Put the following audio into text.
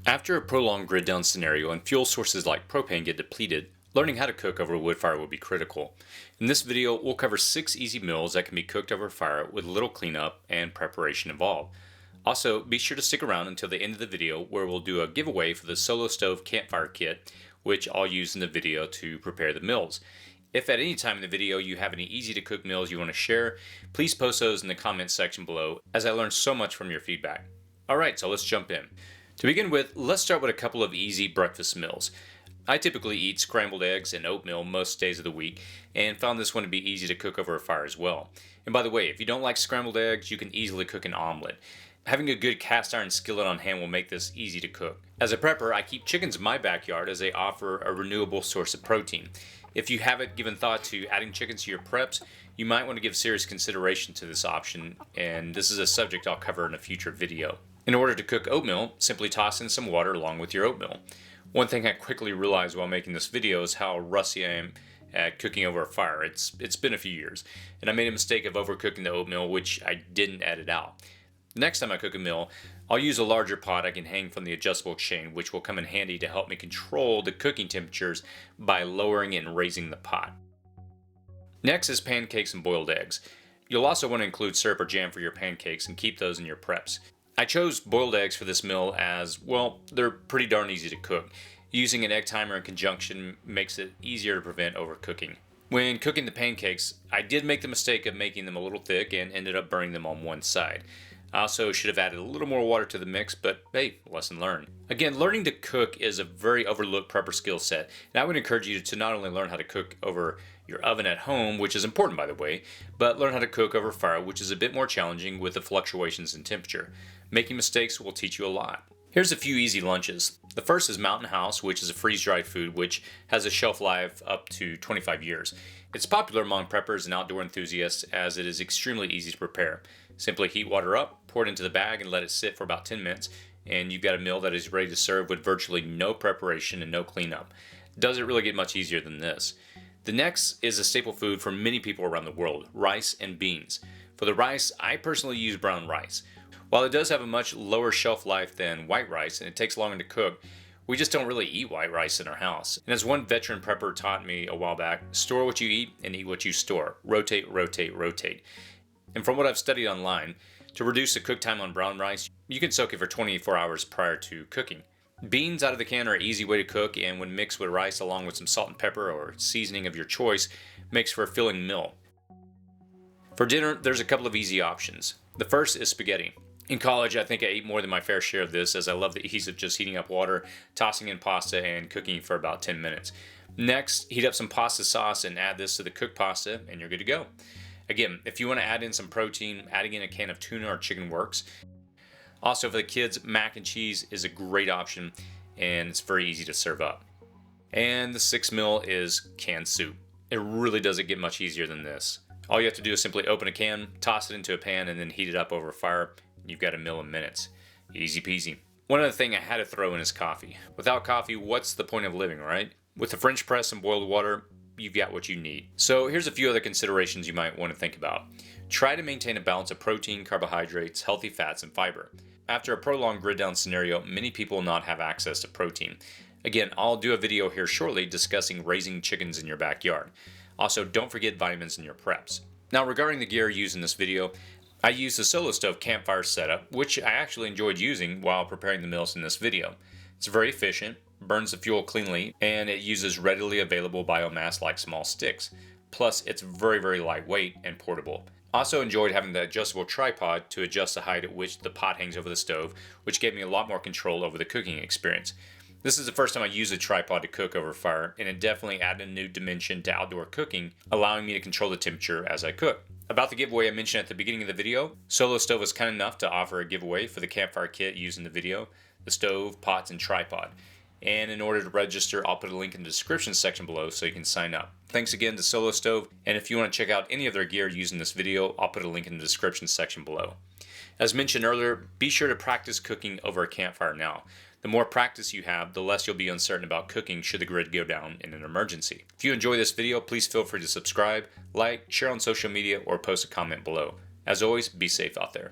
After a prolonged grid down scenario and fuel sources like propane get depleted, learning how to cook over a wood fire will be critical. In this video, we'll cover 6 easy meals that can be cooked over fire with little cleanup and preparation involved. Also, be sure to stick around until the end of the video where we'll do a giveaway for the Solo Stove Campfire Kit, which I'll use in the video to prepare the meals. If at any time in the video you have any easy to cook meals you want to share, please post those in the comments section below, as I learned so much from your feedback. Alright, so let's jump in. To begin with, let's start with a couple of easy breakfast meals. I typically eat scrambled eggs and oatmeal most days of the week, and found this one to be easy to cook over a fire as well. And by the way, if you don't like scrambled eggs, you can easily cook an omelet. Having a good cast iron skillet on hand will make this easy to cook. As a prepper, I keep chickens in my backyard as they offer a renewable source of protein. If you haven't given thought to adding chickens to your preps, you might want to give serious consideration to this option, and this is a subject I'll cover in a future video. In order to cook oatmeal, simply toss in some water along with your oatmeal. One thing I quickly realized while making this video is how rusty I am at cooking over a fire. It's been a few years, and I made a mistake of overcooking the oatmeal, which I didn't edit out. Next time I cook a meal, I'll use a larger pot I can hang from the adjustable chain, which will come in handy to help me control the cooking temperatures by lowering and raising the pot. Next is pancakes and boiled eggs. You'll also want to include syrup or jam for your pancakes and keep those in your preps. I chose boiled eggs for this meal as, well, they're pretty darn easy to cook. Using an egg timer in conjunction makes it easier to prevent overcooking. When cooking the pancakes, I did make the mistake of making them a little thick and ended up burning them on one side. I also should have added a little more water to the mix, but hey, lesson learned. Again, learning to cook is a very overlooked prepper skill set, and I would encourage you to not only learn how to cook over your oven at home, which is important by the way, but learn how to cook over fire, which is a bit more challenging with the fluctuations in temperature. Making mistakes will teach you a lot. Here's a few easy lunches. The first is Mountain House, which is a freeze-dried food which has a shelf life up to 25 years. It's popular among preppers and outdoor enthusiasts as it is extremely easy to prepare. Simply heat water up, pour it into the bag, and let it sit for about 10 minutes, and you've got a meal that is ready to serve with virtually no preparation and no cleanup. Doesn't really get much easier than this. The next is a staple food for many people around the world, rice and beans. For the rice, I personally use brown rice. While it does have a much lower shelf life than white rice and it takes longer to cook, we just don't really eat white rice in our house. And as one veteran prepper taught me a while back, store what you eat and eat what you store. Rotate, rotate, rotate. And from what I've studied online, to reduce the cook time on brown rice, you can soak it for 24 hours prior to cooking. Beans out of the can are an easy way to cook, and when mixed with rice along with some salt and pepper or seasoning of your choice, makes for a filling meal. For dinner, there's a couple of easy options. The first is spaghetti. In college, I think I ate more than my fair share of this, as I love the ease of just heating up water, tossing in pasta, and cooking for about 10 minutes. Next, heat up some pasta sauce and add this to the cooked pasta, and you're good to go. Again, if you want to add in some protein, adding in a can of tuna or chicken works. Also, for the kids, mac and cheese is a great option, and it's very easy to serve up. And the sixth meal is canned soup. It really doesn't get much easier than this. All you have to do is simply open a can, toss it into a pan, and then heat it up over a fire. You've got a meal in minutes. Easy peasy. One other thing I had to throw in is coffee. Without coffee, what's the point of living, right? With the French press and boiled water, you've got what you need. So here's a few other considerations you might want to think about. Try to maintain a balance of protein, carbohydrates, healthy fats, and fiber. After a prolonged grid down scenario, many people will not have access to protein. Again, I'll do a video here shortly discussing raising chickens in your backyard. Also, don't forget vitamins in your preps. Now, regarding the gear used in this video, I used the Solo Stove Campfire setup, which I actually enjoyed using while preparing the meals in this video. It's very efficient, burns the fuel cleanly, and it uses readily available biomass like small sticks. Plus, it's very lightweight and portable. Also enjoyed having the adjustable tripod to adjust the height at which the pot hangs over the stove, which gave me a lot more control over the cooking experience. This is the first time I used a tripod to cook over fire, and it definitely added a new dimension to outdoor cooking, allowing me to control the temperature as I cook. About the giveaway I mentioned at the beginning of the video, Solo Stove was kind enough to offer a giveaway for the campfire kit used in the video, the stove, pots, and tripod. And in order to register, I'll put a link in the description section below so you can sign up. Thanks again to Solo Stove, and if you want to check out any of their gear used in this video, I'll put a link in the description section below. As mentioned earlier, be sure to practice cooking over a campfire now. The more practice you have, the less you'll be uncertain about cooking should the grid go down in an emergency. If you enjoy this video, please feel free to subscribe, like, share on social media, or post a comment below. As always, be safe out there.